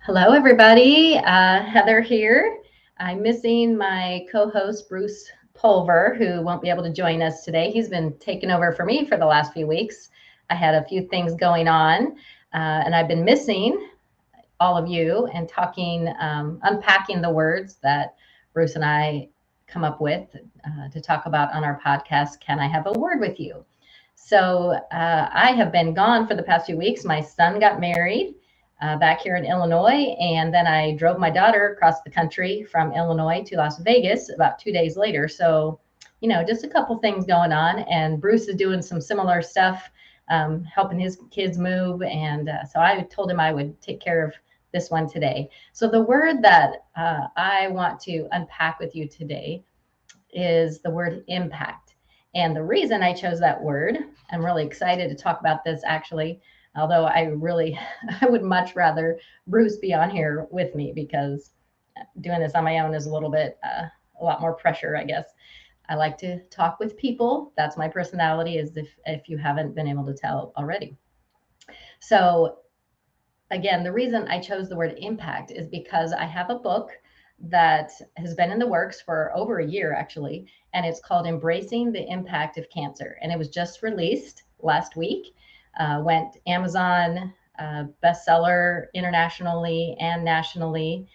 Hello, everybody. Heather here. I'm missing my co-host, Bruce Pulver, who won't be able to join us today. He's been taking over for me for the last few weeks. I had a few things going on, and I've been missing all of you and talking, unpacking the words that Bruce and I come up with to talk about on our podcast, Can I Have a Word with You? So I have been gone for the past few weeks. My son got married back here in Illinois, and then I drove my daughter across the country from Illinois to Las Vegas about 2 days later. So, just a couple things going on. And Bruce is doing some similar stuff, helping his kids move. And so I told him I would take care of this one today. So the word that I want to unpack with you today is the word impact. And the reason I chose that word, I'm really excited to talk about this actually, although I would much rather Bruce be on here with me because doing this on my own is a little bit, a lot more pressure, I guess. I like to talk with people. That's my personality, is if you haven't been able to tell already. So again, the reason I chose the word impact is because I have a book that has been in the works for over a year, actually, and it's called Embracing the Impact of Cancer. And it was just released last week, went Amazon bestseller internationally and nationally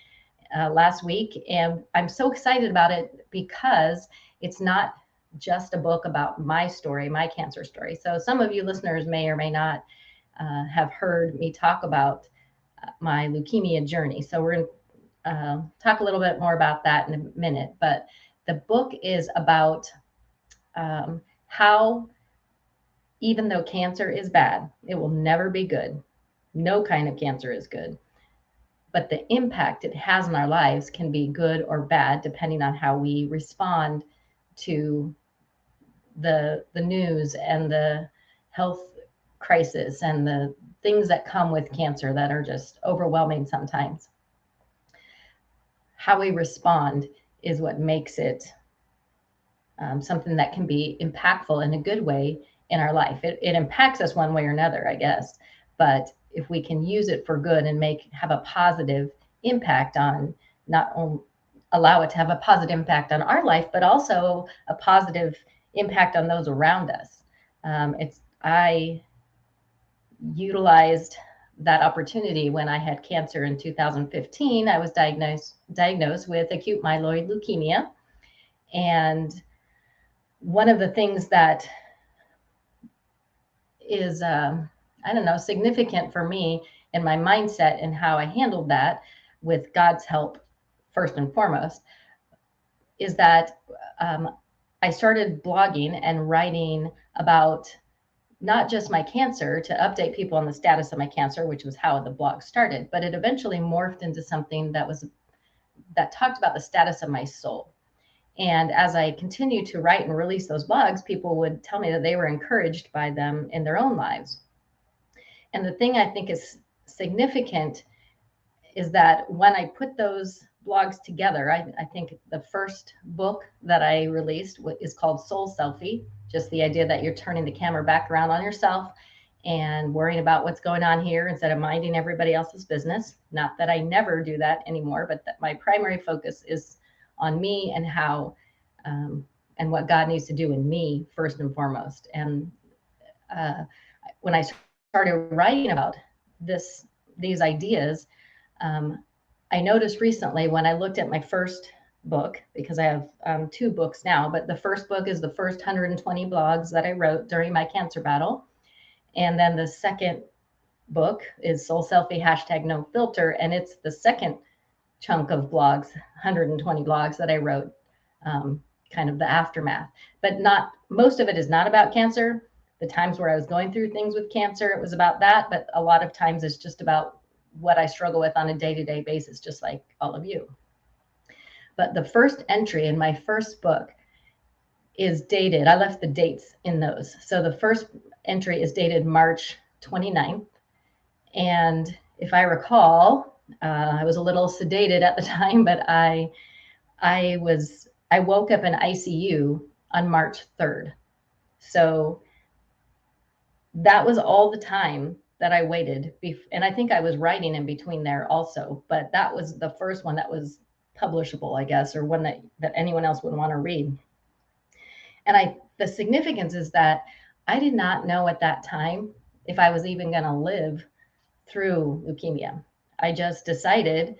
last week. And I'm so excited about it because it's not just a book about my story, my cancer story. So some of you listeners may or may not have heard me talk about my leukemia journey. So we're going to talk a little bit more about that in a minute. But the book is about how, even though cancer is bad, it will never be good. No kind of cancer is good. But the impact it has in our lives can be good or bad, depending on how we respond to the news and the health crisis and the things that come with cancer that are just overwhelming sometimes. How we respond is what makes it something that can be impactful in a good way in our life. It impacts us one way or another, I guess. But if we can use it for good and have a positive impact on, not only allow it to have a positive impact on our life, but also a positive impact on those around us. I utilized that opportunity when I had cancer in 2015. I was diagnosed with acute myeloid leukemia. And one of the things that is, significant for me and my mindset and how I handled that, with God's help, first and foremost, is that I started blogging and writing about not just my cancer, to update people on the status of my cancer, which was how the blog started, but it eventually morphed into something that talked about the status of my soul. And as I continued to write and release those blogs, people would tell me that they were encouraged by them in their own lives. And the thing I think is significant is that when I put those blogs together, I think the first book that I released is called Soul-Selfie, just the idea that you're turning the camera back around on yourself and worrying about what's going on here instead of minding everybody else's business. Not that I never do that anymore, but that my primary focus is on me and how and what God needs to do in me first and foremost. And when I started writing about these ideas, I noticed recently when I looked at my first book, because I have two books now, but the first book is the first 120 blogs that I wrote during my cancer battle. And then the second book is Soul-Selfie #NoFilter. And it's the second chunk of blogs, 120 blogs that I wrote, kind of the aftermath. But not most of it is not about cancer. The times where I was going through things with cancer, it was about that. But a lot of times it's just about what I struggle with on a day-to-day basis, just like all of you. But the first entry in my first book is dated. I left the dates in those. So the first entry is dated March 29th. And if I recall, I was a little sedated at the time, but I woke up in ICU on March 3rd. So that was all the time that I waited. And I think I was writing in between there also, but that was the first one that was publishable, I guess, or one that anyone else would want to read. And the significance is that I did not know at that time if I was even going to live through leukemia. I just decided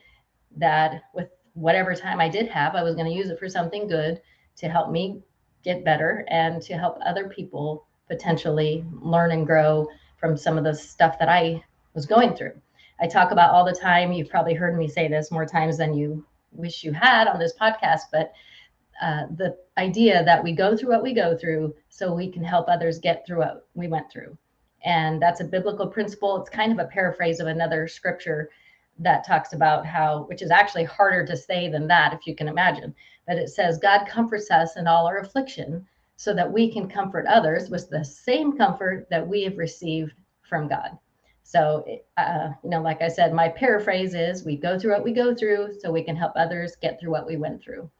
that with whatever time I did have, I was going to use it for something good to help me get better and to help other people potentially learn and grow from some of the stuff that I was going through. I talk about all the time, you've probably heard me say this more times than you wish you had on this podcast, but the idea that we go through what we go through so we can help others get through what we went through. And that's a biblical principle. It's kind of a paraphrase of another scripture that talks about how, which is actually harder to say than that, if you can imagine, but it says, God comforts us in all our affliction so that we can comfort others with the same comfort that we have received from God. So, like I said, my paraphrase is we go through what we go through so we can help others get through what we went through.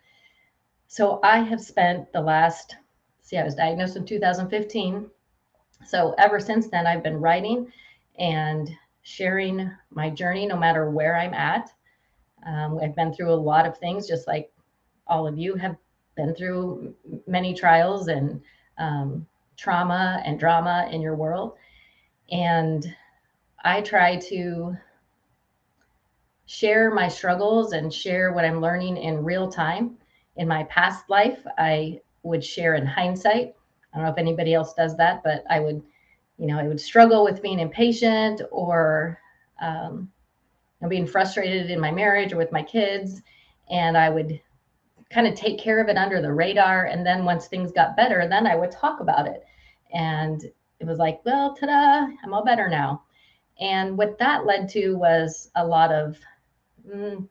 So I have spent I was diagnosed in 2015. So ever since then, I've been writing and sharing my journey, no matter where I'm at. I've been through a lot of things, just like all of you have been through many trials and trauma and drama in your world. And I try to share my struggles and share what I'm learning in real time. In my past life, I would share in hindsight. I don't know if anybody else does that, but I would struggle with being impatient or being frustrated in my marriage or with my kids. And I would kind of take care of it under the radar. And then once things got better, then I would talk about it. And it was like, well, ta-da, I'm all better now. And what that led to was a lot of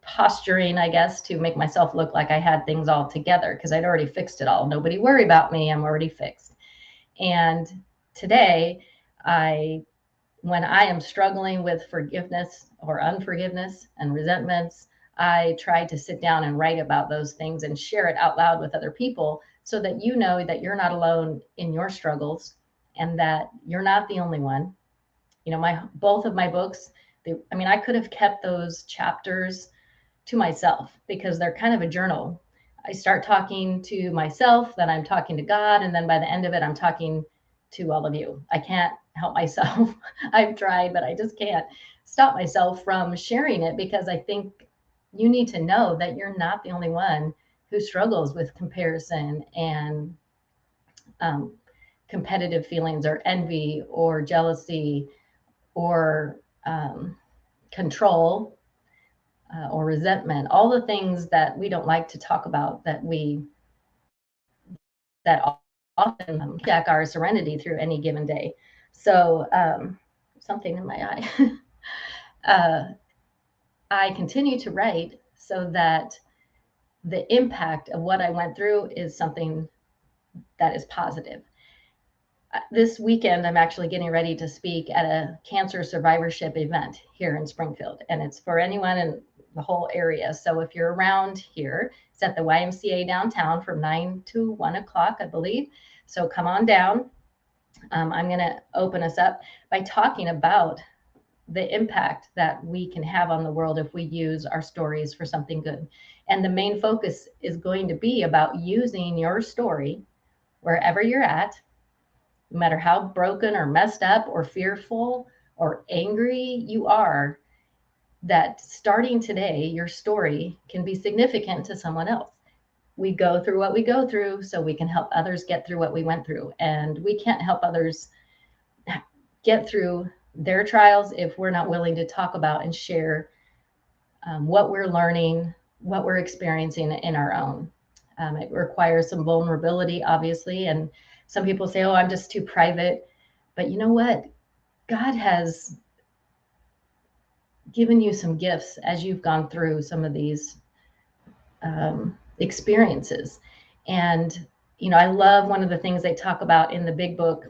posturing, I guess, to make myself look like I had things all together because I'd already fixed it all. Nobody worry about me. I'm already fixed. And today, when I am struggling with forgiveness or unforgiveness and resentments, I try to sit down and write about those things and share it out loud with other people so that you know that you're not alone in your struggles and that you're not the only one. Both of my books, I could have kept those chapters to myself because they're kind of a journal. I start talking to myself, then I'm talking to God, and then by the end of it, I'm talking to all of you. I can't help myself. I've tried, but I just can't stop myself from sharing it because I think you need to know that you're not the only one who struggles with comparison and competitive feelings or envy or jealousy or control or resentment, all the things that we don't like to talk about that often hijack our serenity through any given day. So something in my eye. I continue to write so that the impact of what I went through is something that is positive. This weekend, I'm actually getting ready to speak at a cancer survivorship event here in Springfield, and it's for anyone in the whole area. So if you're around here, it's at the YMCA downtown from 9 to 1 o'clock, I believe. So come on down. I'm going to open us up by talking about the impact that we can have on the world if we use our stories for something good. And the main focus is going to be about using your story wherever you're at, no matter how broken or messed up or fearful or angry you are, that starting today, your story can be significant to someone else. We go through what we go through so we can help others get through what we went through. And we can't help others get through their trials if we're not willing to talk about and share what we're learning, what we're experiencing in our own. It requires some vulnerability, obviously. And some people say, oh, I'm just too private. But you know what? God has given you some gifts as you've gone through some of these experiences. And, I love one of the things they talk about in the big book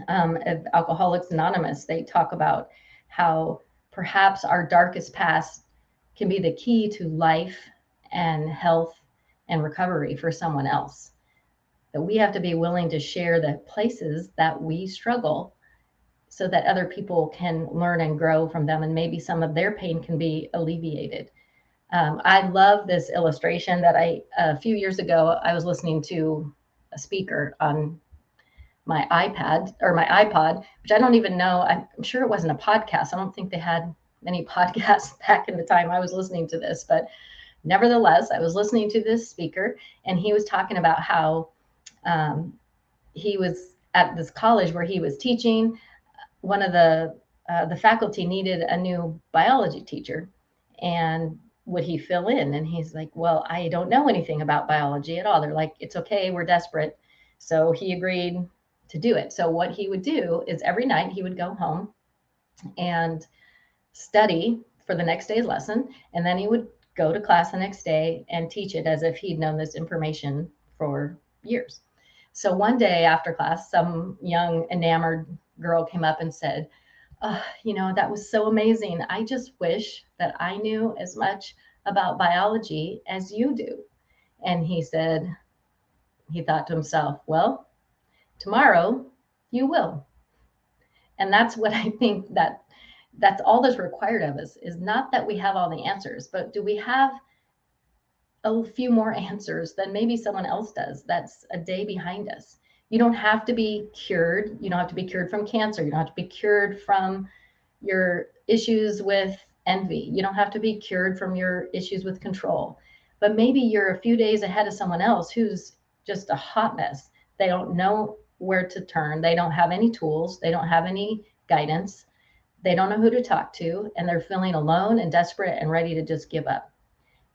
of Alcoholics Anonymous. They talk about how perhaps our darkest past can be the key to life and health and recovery for someone else. That we have to be willing to share the places that we struggle so that other people can learn and grow from them, and maybe some of their pain can be alleviated. I love this illustration that a few years ago, I was listening to a speaker on my iPad or my iPod, which I don't even know. I'm sure it wasn't a podcast. I don't think they had many podcasts back in the time I was listening to this, but nevertheless, I was listening to this speaker, and he was talking about how he was at this college where he was teaching. One of the faculty needed a new biology teacher, and would he fill in? And he's like, well, I don't know anything about biology at all. They're like, it's okay, we're desperate. So he agreed to do it. So what he would do is every night he would go home and study for the next day's lesson, and then he would go to class the next day and teach it as if he'd known this information for years. So one day after class, some young enamored girl came up and said, oh, that was so amazing. I just wish that I knew as much about biology as you do. And he said, he thought to himself, well, tomorrow you will. And that's what I think that's all that's required of us, is not that we have all the answers, but do we have a few more answers than maybe someone else does that's a day behind us? You don't have to be cured. You don't have to be cured from cancer. You don't have to be cured from your issues with envy. You don't have to be cured from your issues with control. But maybe you're a few days ahead of someone else who's just a hot mess. They don't know where to turn. They don't have any tools. They don't have any guidance. They don't know who to talk to, and they're feeling alone and desperate and ready to just give up.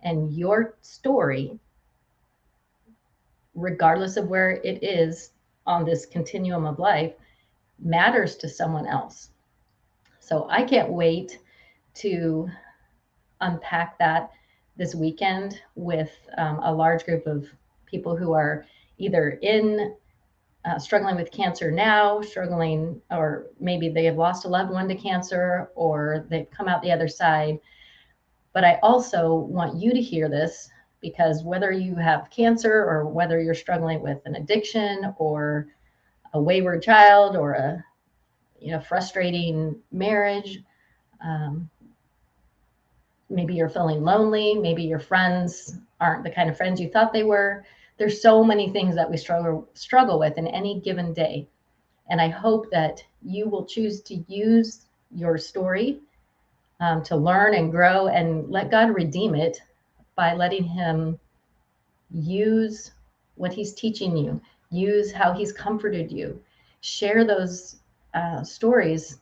And your story, regardless of where it is on this continuum of life, matters to someone else. So I can't wait to unpack that this weekend with a large group of people who are either struggling with cancer now, struggling, or maybe they have lost a loved one to cancer, or they've come out the other side. But I also want you to hear this, because whether you have cancer or whether you're struggling with an addiction or a wayward child or a frustrating marriage, maybe you're feeling lonely, maybe your friends aren't the kind of friends you thought they were. There's so many things that we struggle with in any given day. And I hope that you will choose to use your story to learn and grow, and let God redeem it by letting him use what he's teaching you, use how he's comforted you. Share those stories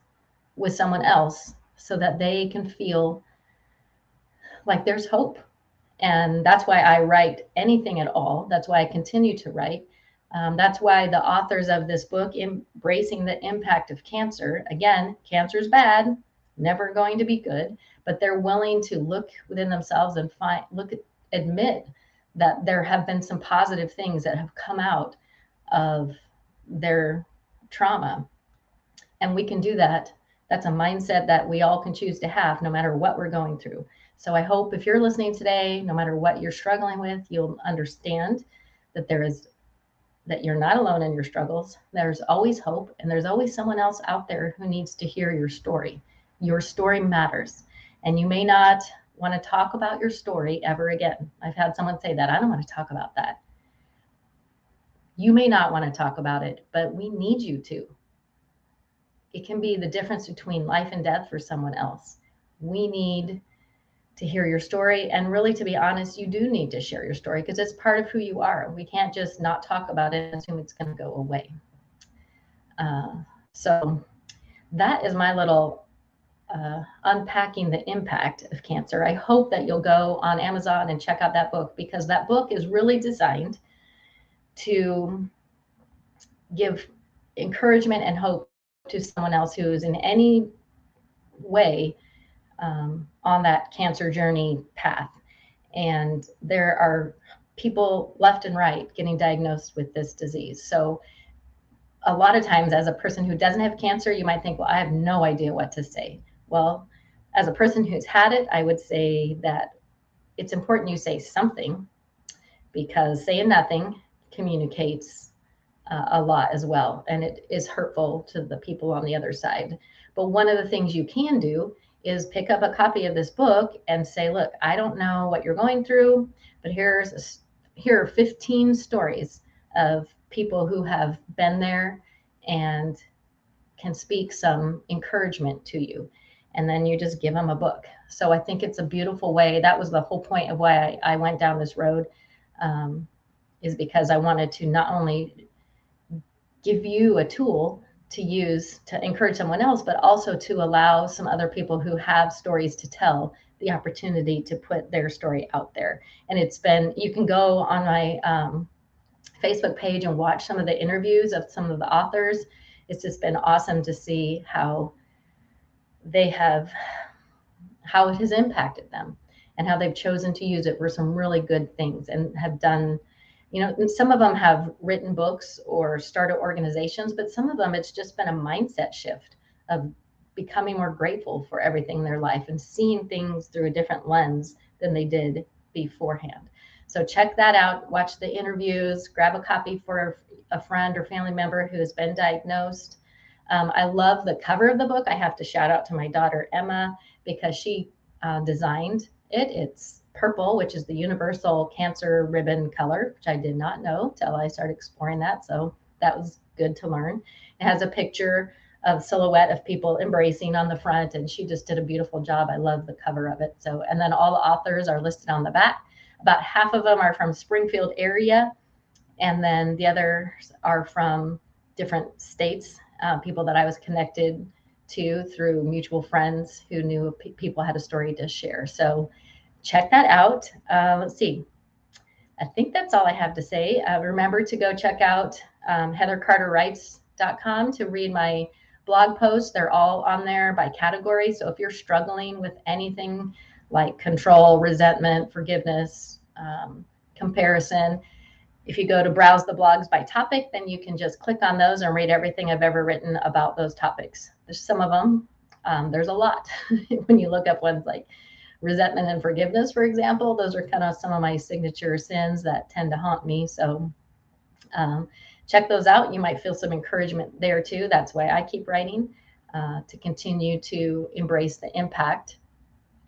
with someone else so that they can feel like there's hope. And that's why I write anything at all. That's why I continue to write. That's why the authors of this book, Embracing the Impact of Cancer, again, cancer is bad, never going to be good, but they're willing to look within themselves and admit that there have been some positive things that have come out of their trauma. And we can do that. That's a mindset that we all can choose to have no matter what we're going through. So I hope if you're listening today, no matter what you're struggling with, you'll understand that that you're not alone in your struggles. There's always hope, and there's always someone else out there who needs to hear your story. Your story matters. And you may not want to talk about your story ever again. I've had someone say that. I don't want to talk about that. You may not want to talk about it, but we need you to. It can be the difference between life and death for someone else. We need to hear your story. And really, to be honest, you do need to share your story because it's part of who you are. We can't just not talk about it and assume it's going to go away. So that is my little Unpacking the Impact of Cancer. I hope that you'll go on Amazon and check out that book, because that book is really designed to give encouragement and hope to someone else who is in any way on that cancer journey path. And there are people left and right getting diagnosed with this disease. So a lot of times, as a person who doesn't have cancer, you might think, well, I have no idea what to say. Well, as a person who's had it, I would say that it's important you say something, because saying nothing communicates a lot as well. And it is hurtful to the people on the other side. But one of the things you can do is pick up a copy of this book and say, look, I don't know what you're going through, but here are 15 stories of people who have been there and can speak some encouragement to you. And then you just give them a book. So I think it's a beautiful way. That was the whole point of why I went down this road, is because I wanted to not only give you a tool to use to encourage someone else, but also to allow some other people who have stories to tell the opportunity to put their story out there. And it's been, you can go on my Facebook page and watch some of the interviews of some of the authors. It's just been awesome to see how they have, how it has impacted them and how they've chosen to use it for some really good things and have done, you know, some of them have written books or started organizations, but some of them it's just been a mindset shift of becoming more grateful for everything in their life and seeing things through a different lens than they did beforehand. So check that out, watch the interviews, grab a copy for a friend or family member who has been diagnosed. I love the cover of the book. I have to shout out to my daughter, Emma, because she designed it. It's purple, which is the universal cancer ribbon color, which I did not know till I started exploring that. So that was good to learn. It has a picture of silhouette of people embracing on the front, and she just did a beautiful job. I love the cover of it. So, and then all the authors are listed on the back. About half of them are from Springfield area, and then the others are from different states, people that I was connected to through mutual friends who knew people had a story to share. So check that out. Let's see. I think that's all I have to say. Remember to go check out heathercarterwrites.com to read my blog posts. They're all on there by category. So if you're struggling with anything like control, resentment, forgiveness, comparison, if you go to browse the blogs by topic, then you can just click on those and read everything I've ever written about those topics. There's some of them. There's a lot. When you look up ones like resentment and forgiveness, for example, those are kind of some of my signature sins that tend to haunt me. So check those out. You might feel some encouragement there too. That's why I keep writing, to continue to embrace the impact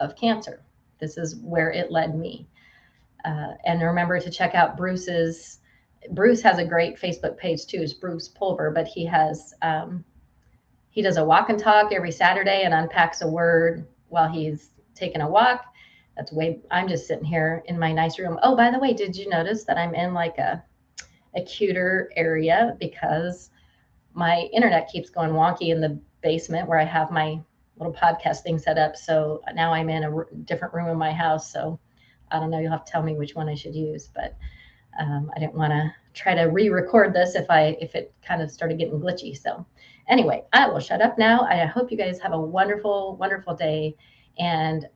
of cancer. This is where it led me. And remember to check out Bruce has a great Facebook page too. It's Bruce Pulver, but he does a walk and talk every Saturday and unpacks a word while he's taking a walk. I'm just sitting here in my nice room. Oh, by the way, did you notice that I'm in like a cuter area because my internet keeps going wonky in the basement where I have my little podcast thing set up. So now I'm in a different room in my house. So I don't know, you'll have to tell me which one I should use, but I didn't want to try to re-record this if it kind of started getting glitchy. So anyway, I will shut up now. I hope you guys have a wonderful, wonderful day. And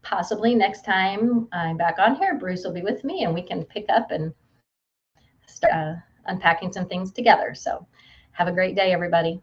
possibly next time I'm back on here, Bruce will be with me and we can pick up and start unpacking some things together. So have a great day, everybody.